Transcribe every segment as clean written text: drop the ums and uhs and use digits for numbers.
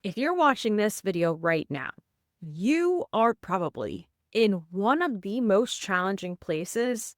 If you're watching this video right now, you are probably in one of the most challenging places,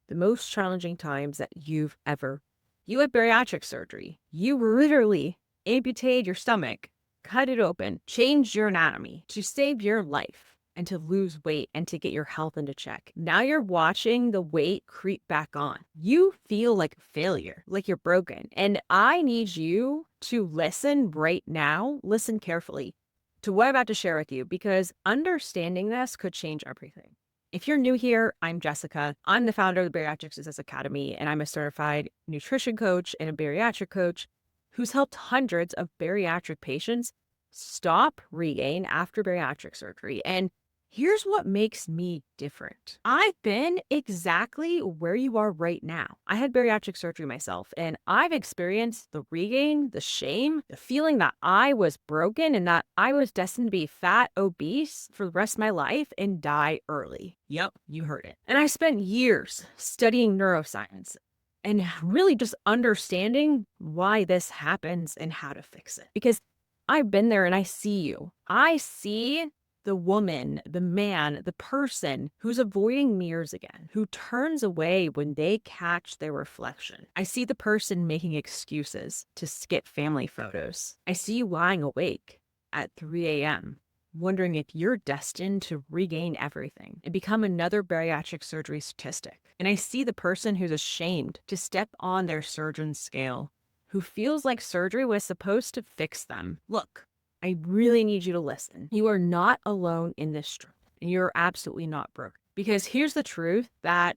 the most challenging times that you've ever. You had bariatric surgery. You literally amputated your stomach, cut it open, changed your anatomy to save your life and to lose weight and to get your health into check. Now you're watching the weight creep back on. You feel like a failure, like you're broken. And I need you to listen right now, listen carefully to what I'm about to share with you, because understanding this could change everything. If you're new here, I'm Jessica. I'm the founder of the Bariatric Success Academy, and I'm a certified nutrition coach and a bariatric coach who's helped hundreds of bariatric patients stop regain after bariatric surgery. And here's what makes me different. I've been exactly where you are right now. I had bariatric surgery myself, and I've experienced the regain, the shame, the feeling that I was broken and that I was destined to be fat, obese for the rest of my life and die early. Yep, you heard it. And I spent years studying neuroscience and really just understanding why this happens and how to fix it. Because I've been there and I see you. I see the woman, the man, the person who's avoiding mirrors again, who turns away when they catch their reflection. I see the person making excuses to skip family photos. I see you lying awake at 3 a.m., wondering if you're destined to regain everything and become another bariatric surgery statistic. And I see the person who's ashamed to step on their surgeon's scale, who feels like surgery was supposed to fix them. Look, I really need you to listen. You are not alone in this struggle, and you're absolutely not broken. Because here's the truth that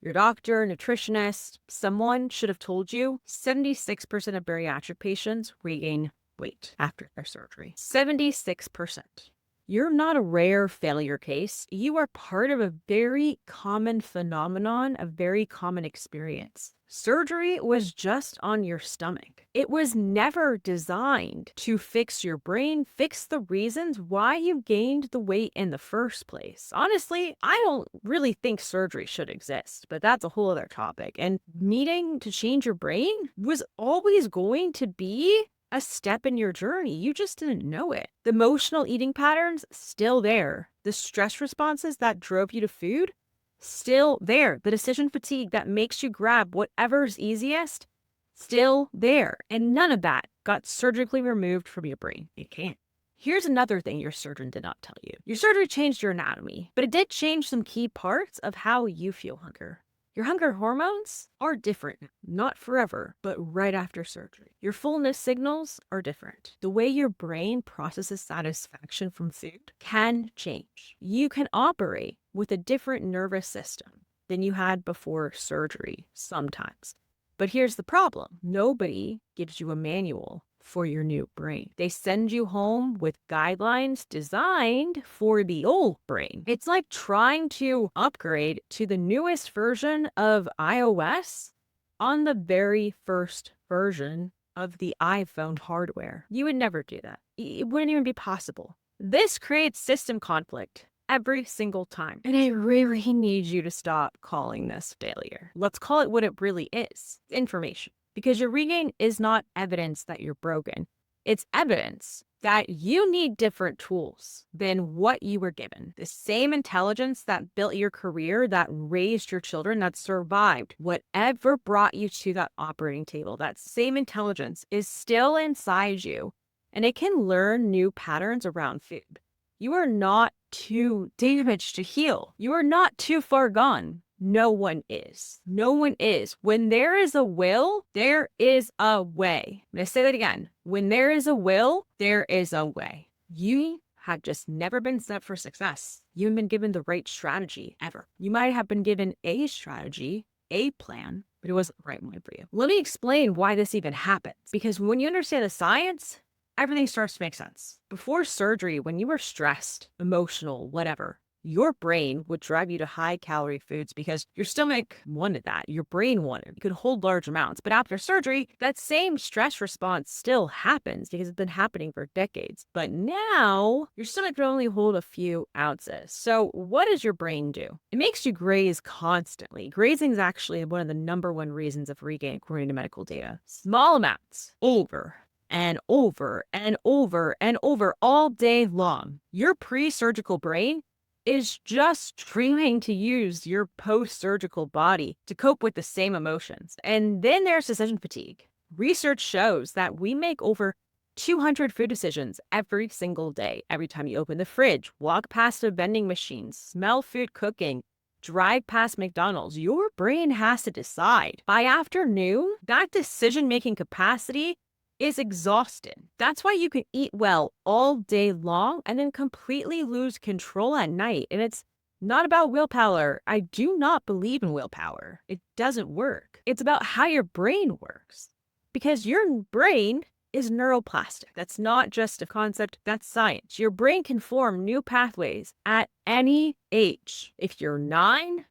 your doctor, nutritionist, someone should have told you 76% of bariatric patients regain weight after their surgery. 76%. You're not a rare failure case. You are part of a very common phenomenon, a very common experience. Surgery was just on your stomach. It was never designed to fix your brain, fix the reasons why you gained the weight in the first place. Honestly, I don't really think surgery should exist, but that's a whole other topic. And needing to change your brain was always going to be a step in your journey. You just didn't know it. The emotional eating patterns, still there. The stress responses that drove you to food, still there. The decision fatigue that makes you grab whatever's easiest, still there. And none of that got surgically removed from your brain. It can't. Here's another thing your surgeon did not tell you. Your surgery changed your anatomy, but it did change some key parts of how you feel hunger. Your hunger hormones are different, not forever, but right after surgery. Your fullness signals are different. The way your brain processes satisfaction from food can change. You can operate with a different nervous system than you had before surgery sometimes. But here's the problem. Nobody gives you a manual for your new brain. They send you home with guidelines designed for the old brain. It's like trying to upgrade to the newest version of iOS on the very first version of the iPhone hardware. You would never do that. It wouldn't even be possible. This creates system conflict every single time. And I really need you to stop calling this failure. Let's call it what it really is: information. Because your regain is not evidence that you're broken. It's evidence that you need different tools than what you were given. The same intelligence that built your career, that raised your children, that survived whatever brought you to that operating table, that same intelligence is still inside you, and it can learn new patterns around food. You are not too damaged to heal. You are not too far gone. No one is. No one is. When there is a will, there is a way. I'm going to say that again. When there is a will, there is a way. You have just never been set up for success. You haven't been given the right strategy ever. You might have been given a strategy, a plan, but it wasn't the right one for you. Let me explain why this even happens. Because when you understand the science, everything starts to make sense. Before surgery, when you were stressed, emotional, whatever, your brain would drive you to high-calorie foods because your stomach wanted that. Your brain wanted it. You could hold large amounts. But after surgery, that same stress response still happens because it's been happening for decades. But now, your stomach can only hold a few ounces. So what does your brain do? It makes you graze constantly. Grazing is actually one of the #1 reasons of regain according to medical data. Small amounts over and over and over and over all day long. Your pre-surgical brain is just trying to use your post-surgical body to cope with the same emotions. And then there's decision fatigue. Research shows that we make over 200 food decisions every single day. Every time you open the fridge, walk past a vending machine, smell food cooking, drive past McDonald's, your brain has to decide. By afternoon, that decision-making capacity is exhausted. That's why you can eat well all day long and then completely lose control at night. And it's not about willpower. I do not believe in willpower. It doesn't work. It's about how your brain works. Because your brain is neuroplastic. That's not just a concept, that's science. Your brain can form new pathways at any age. If you're 9,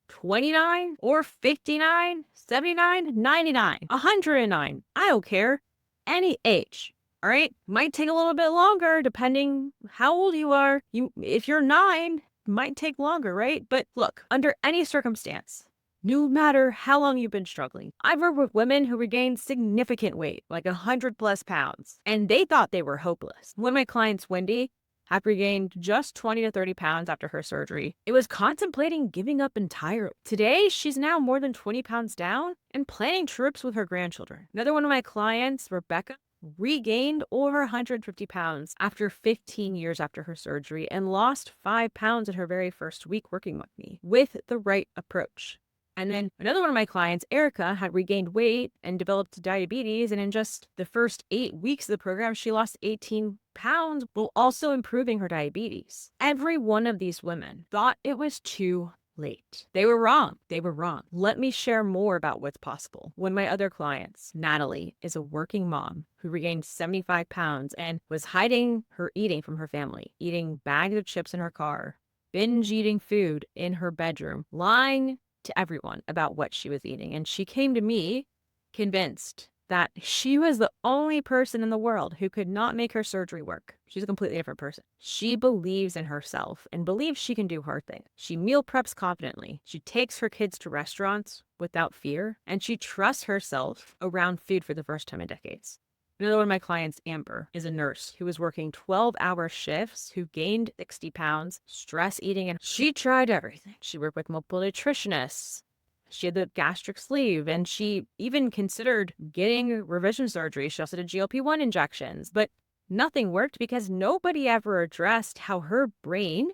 29, or 59, 79, 99, 109, I don't care. Any age, all right? Might take a little bit longer depending how old you are. If you're 9, might take longer, right? But look, under any circumstance, no matter how long you've been struggling, I've worked with women who regained significant weight, like 100+ pounds, and they thought they were hopeless. One of my clients, Wendy, had regained just 20 to 30 pounds after her surgery. It was contemplating giving up entirely. Today, she's now more than 20 pounds down and planning trips with her grandchildren. Another one of my clients, Rebecca, regained over 150 pounds after 15 years after her surgery and lost 5 pounds in her very first week working with me with the right approach. And then another one of my clients, Erica, had regained weight and developed diabetes. And in just the first 8 weeks of the program, she lost 18 pounds while also improving her diabetes. Every one of these women thought it was too late. They were wrong. They were wrong. Let me share more about what's possible. One of my other clients, Natalie, is a working mom who regained 75 pounds and was hiding her eating from her family, eating bags of chips in her car, binge eating food in her bedroom, lying to everyone about what she was eating. And she came to me convinced that she was the only person in the world who could not make her surgery work. She's a completely different person. She believes in herself and believes she can do hard things. She meal preps confidently. She takes her kids to restaurants without fear, and she trusts herself around food for the first time in decades. Another one of my clients, Amber, is a nurse who was working 12-hour shifts, who gained 60 pounds, stress eating, and she tried everything. She worked with multiple nutritionists. She had the gastric sleeve, and she even considered getting revision surgery. She also did GLP-1 injections, but nothing worked because nobody ever addressed how her brain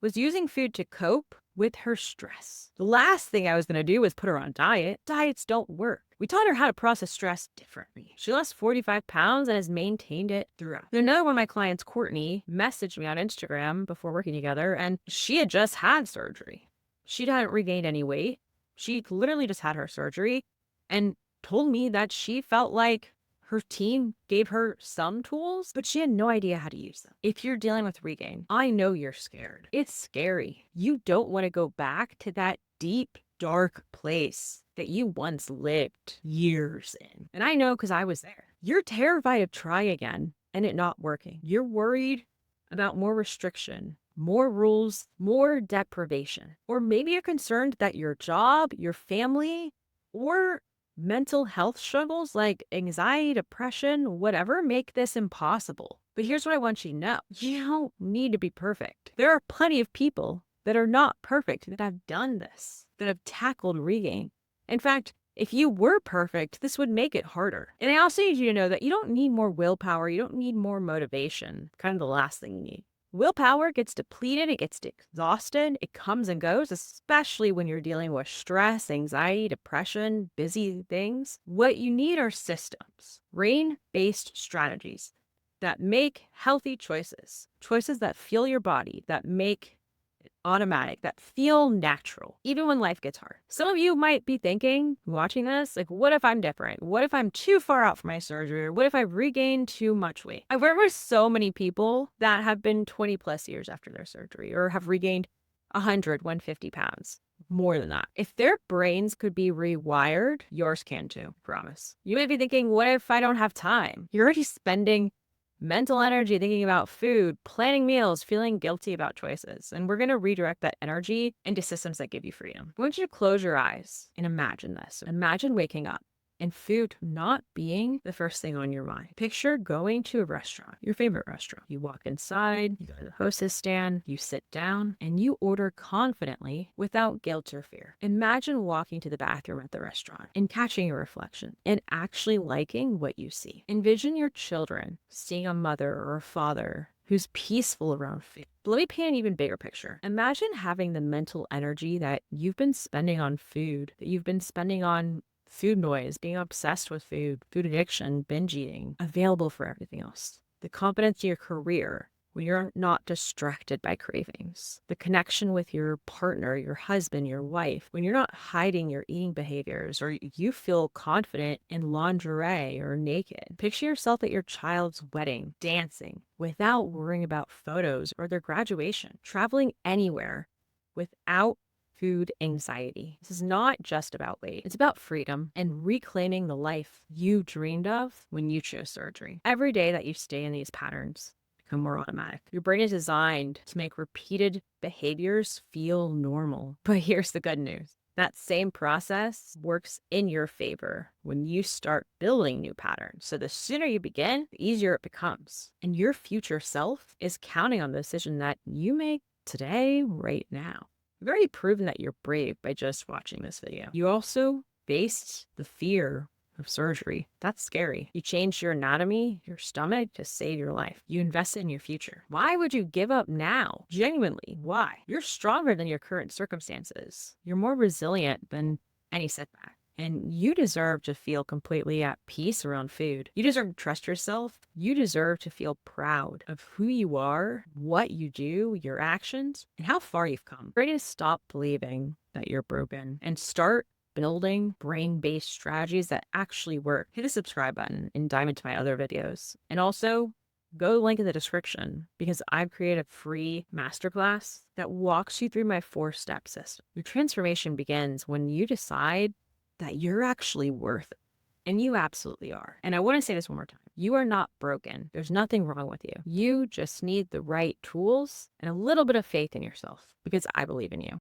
was using food to cope with her stress. The last thing I was going to do was put her on diet. Diets don't work. We taught her how to process stress differently. She lost 45 pounds and has maintained it throughout. Another one of my clients, Courtney, messaged me on Instagram before working together, and she had just had surgery. She hadn't regained any weight. She literally just had her surgery and told me that she felt like her team gave her some tools, but she had no idea how to use them. If you're dealing with regain, I know you're scared. It's scary. You don't want to go back to that deep, dark place that you once lived years in. And I know because I was there. You're terrified of trying again and it not working. You're worried about more restriction, more rules, more deprivation. Or maybe you're concerned that your job, your family, or mental health struggles like anxiety, depression, whatever, make this impossible. But here's what I want you to know. You don't need to be perfect. There are plenty of people that are not perfect that have done this, that have tackled regain. In fact, if you were perfect, this would make it harder. And I also need you to know that you don't need more willpower. You don't need more motivation. Kind of the last thing you need. Willpower gets depleted, it gets exhausted, it comes and goes, especially when you're dealing with stress, anxiety, depression, busy things. What you need are systems, brain-based strategies that make healthy choices, choices that feel your body, that make it automatic, that feel natural, even when life gets hard. Some of you might be thinking, watching this, like, what if I'm different? What if I'm too far out from my surgery? Or what if I've regained too much weight? I've worked with so many people that have been 20+ years after their surgery or have regained 100, 150 pounds. More than that. If their brains could be rewired, yours can too, promise. You might be thinking, what if I don't have time? You're already spending mental energy thinking about food, planning meals, feeling guilty about choices. And we're going to redirect that energy into systems that give you freedom. I want you to close your eyes and imagine this. Imagine waking up and food not being the first thing on your mind. Picture going to a restaurant, your favorite restaurant. You walk inside, you go to the hostess stand, you sit down, and you order confidently without guilt or fear. Imagine walking to the bathroom at the restaurant and catching your reflection and actually liking what you see. Envision your children seeing a mother or a father who's peaceful around food. But let me paint an even bigger picture. Imagine having the mental energy that you've been spending on food, that you've been spending on food noise, being obsessed with food, food addiction, binge eating, available for everything else. The confidence in your career when you're not distracted by cravings. The connection with your partner, your husband, your wife, when you're not hiding your eating behaviors or you feel confident in lingerie or naked. Picture yourself at your child's wedding, dancing without worrying about photos or their graduation, traveling anywhere without food anxiety. This is not just about weight. It's about freedom and reclaiming the life you dreamed of when you chose surgery. Every day that you stay in these patterns become more automatic. Your brain is designed to make repeated behaviors feel normal. But here's the good news. That same process works in your favor when you start building new patterns. So the sooner you begin, the easier it becomes. And your future self is counting on the decision that you make today, right now. You've already proven that you're brave by just watching this video. You also faced the fear of surgery. That's scary. You changed your anatomy, your stomach to save your life. You invested in your future. Why would you give up now? Genuinely, why? You're stronger than your current circumstances. You're more resilient than any setback. And you deserve to feel completely at peace around food. You deserve to trust yourself. You deserve to feel proud of who you are, what you do, your actions, and how far you've come. Ready to stop believing that you're broken and start building brain-based strategies that actually work. Hit the subscribe button and dive into my other videos. And also, go to the link in the description because I've created a free masterclass that walks you through my 4-step system. Your transformation begins when you decide that you're actually worth it. And you absolutely are. And I want to say this one more time. You are not broken. There's nothing wrong with you. You just need the right tools and a little bit of faith in yourself because I believe in you.